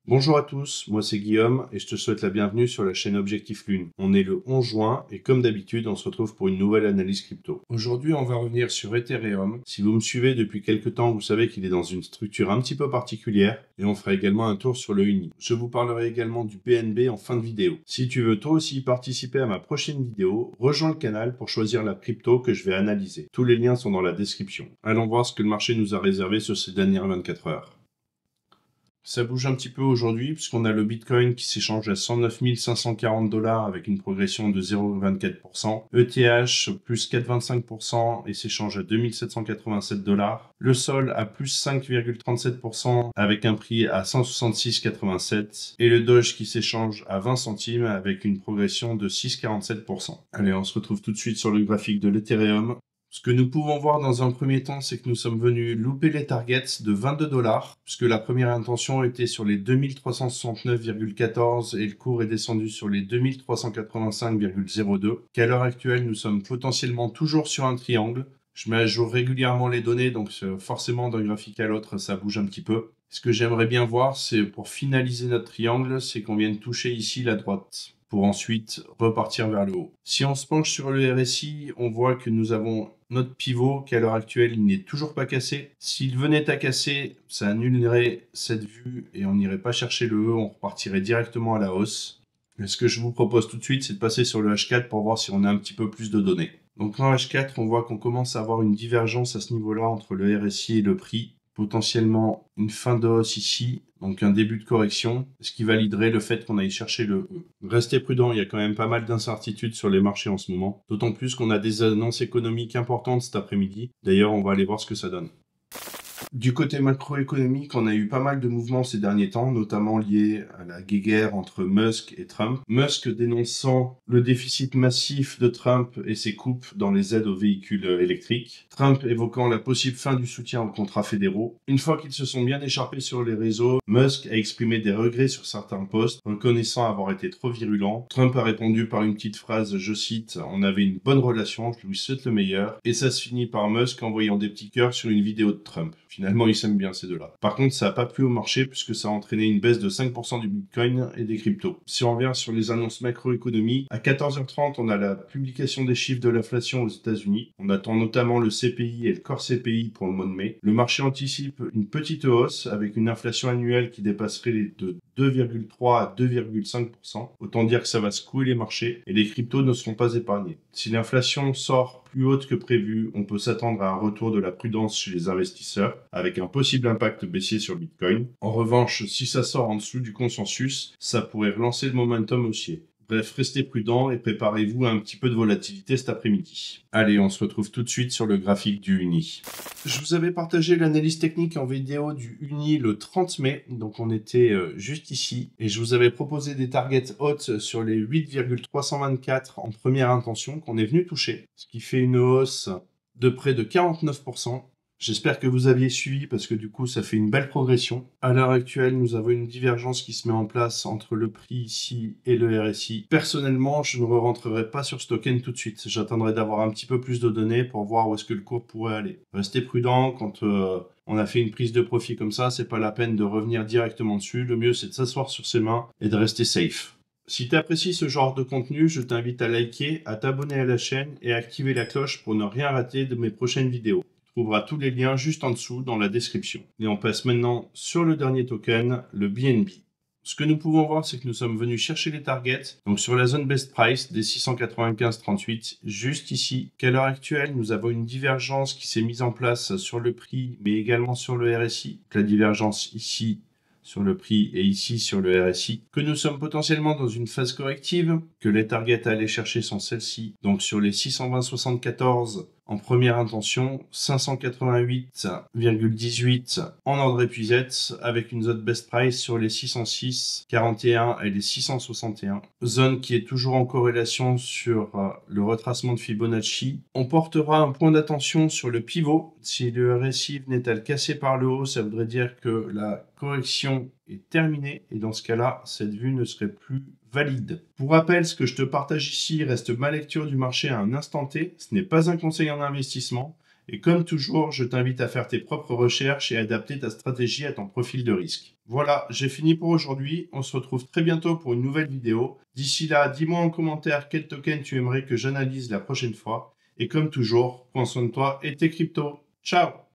Bonjour à tous, moi c'est Guillaume et je te souhaite la bienvenue sur la chaîne Objectif Lune. On est le 11 juin et comme d'habitude on se retrouve pour une nouvelle analyse crypto. Aujourd'hui on va revenir sur Ethereum. Si vous me suivez depuis quelques temps, vous savez qu'il est dans une structure un petit peu particulière et on fera également un tour sur le UNI. Je vous parlerai également du BNB en fin de vidéo. Si tu veux toi aussi participer à ma prochaine vidéo, rejoins le canal pour choisir la crypto que je vais analyser. Tous les liens sont dans la description. Allons voir ce que le marché nous a réservé sur ces dernières 24 heures. Ça bouge un petit peu aujourd'hui puisqu'on a le Bitcoin qui s'échange à 109 540 $ avec une progression de 0,24%. ETH plus 4,25% et s'échange à 2787 $. Le Sol à plus 5,37% avec un prix à 166,87. Et le Doge qui s'échange à 20 centimes avec une progression de 6,47%. Allez, on se retrouve tout de suite sur le graphique de l'Ethereum. Ce que nous pouvons voir dans un premier temps, c'est que nous sommes venus louper les targets de 22 $, puisque la première intention était sur les 2369,14 et le cours est descendu sur les 2385,02, qu'à l'heure actuelle, nous sommes potentiellement toujours sur un triangle. Je mets à jour régulièrement les données, donc forcément d'un graphique à l'autre, ça bouge un petit peu. Ce que j'aimerais bien voir, c'est pour finaliser notre triangle, c'est qu'on vienne toucher ici la droite, pour ensuite repartir vers le haut. Si on se penche sur le RSI, on voit que nous avons notre pivot qui à l'heure actuelle il n'est toujours pas cassé. S'il venait à casser, ça annulerait cette vue et on n'irait pas chercher le haut, on repartirait directement à la hausse. Mais ce que je vous propose tout de suite, c'est de passer sur le H4 pour voir si on a un petit peu plus de données. Donc en H4, on voit qu'on commence à avoir une divergence à ce niveau-là entre le RSI et le prix. Potentiellement une fin de hausse ici, donc un début de correction, ce qui validerait le fait qu'on aille chercher le E. Restez prudent, il y a quand même pas mal d'incertitudes sur les marchés en ce moment, d'autant plus qu'on a des annonces économiques importantes cet après-midi. D'ailleurs, on va aller voir ce que ça donne. Du côté macroéconomique, on a eu pas mal de mouvements ces derniers temps, notamment liés à la guéguerre entre Musk et Trump. Musk dénonçant le déficit massif de Trump et ses coupes dans les aides aux véhicules électriques. Trump évoquant la possible fin du soutien aux contrats fédéraux. Une fois qu'ils se sont bien écharpés sur les réseaux, Musk a exprimé des regrets sur certains posts, reconnaissant avoir été trop virulent. Trump a répondu par une petite phrase, je cite, « On avait une bonne relation, je lui souhaite le meilleur ». Et ça se finit par Musk envoyant des petits cœurs sur une vidéo de Trump. Finalement, ils s'aiment bien ces deux-là. Par contre, ça n'a pas plu au marché puisque ça a entraîné une baisse de 5% du Bitcoin et des cryptos. Si on revient sur les annonces macroéconomiques, à 14h30, on a la publication des chiffres de l'inflation aux États-Unis. On attend notamment le CPI et le Core CPI pour le mois de mai. Le marché anticipe une petite hausse avec une inflation annuelle qui dépasserait de 2,3 à 2,5%. Autant dire que ça va secouer les marchés et les cryptos ne seront pas épargnés. Si l'inflation sort plus haute que prévu, on peut s'attendre à un retour de la prudence chez les investisseurs, avec un possible impact baissier sur Bitcoin. En revanche, si ça sort en dessous du consensus, ça pourrait relancer le momentum haussier. Bref, restez prudents et préparez-vous à un petit peu de volatilité cet après-midi. Allez, on se retrouve tout de suite sur le graphique du UNI. Je vous avais partagé l'analyse technique en vidéo du UNI le 30 mai, donc on était juste ici, et je vous avais proposé des targets hautes sur les 8,324 en première intention qu'on est venu toucher, ce qui fait une hausse de près de 49%. J'espère que vous aviez suivi parce que du coup ça fait une belle progression. À l'heure actuelle, nous avons une divergence qui se met en place entre le prix ici et le RSI. Personnellement, je ne rentrerai pas sur ce token tout de suite. J'attendrai d'avoir un petit peu plus de données pour voir où est-ce que le cours pourrait aller. Restez prudent quand on a fait une prise de profit comme ça, c'est pas la peine de revenir directement dessus. Le mieux c'est de s'asseoir sur ses mains et de rester safe. Si tu apprécies ce genre de contenu, je t'invite à liker, à t'abonner à la chaîne et à activer la cloche pour ne rien rater de mes prochaines vidéos. Tu trouveras tous les liens juste en dessous dans la description. Et on passe maintenant sur le dernier token, le BNB. Ce que nous pouvons voir, c'est que nous sommes venus chercher les targets, donc sur la zone best price des 695,38, juste ici, qu'à l'heure actuelle, nous avons une divergence qui s'est mise en place sur le prix, mais également sur le RSI. Donc la divergence ici, sur le prix et ici sur le RSI, que nous sommes potentiellement dans une phase corrective, que les targets à aller chercher sont celles-ci, donc sur les 620,74 en première intention, 588,18 en ordre épuisette, avec une zone best price sur les 606,41 et les 661. Zone qui est toujours en corrélation sur le retracement de Fibonacci. On portera un point d'attention sur le pivot. Si le RSI venait à le casser par le haut, ça voudrait dire que la correction est terminée et dans ce cas-là, cette vue ne serait plus valide. Pour rappel, ce que je te partage ici reste ma lecture du marché à un instant T. Ce n'est pas un conseil en investissement Et comme toujours, je t'invite à faire tes propres recherches et adapter ta stratégie à ton profil de risque. Voilà, j'ai fini pour aujourd'hui. On se retrouve très bientôt pour une nouvelle vidéo. D'ici là, dis-moi en commentaire quel token tu aimerais que j'analyse la prochaine fois. Et comme toujours, prends soin de toi et tes cryptos. Ciao!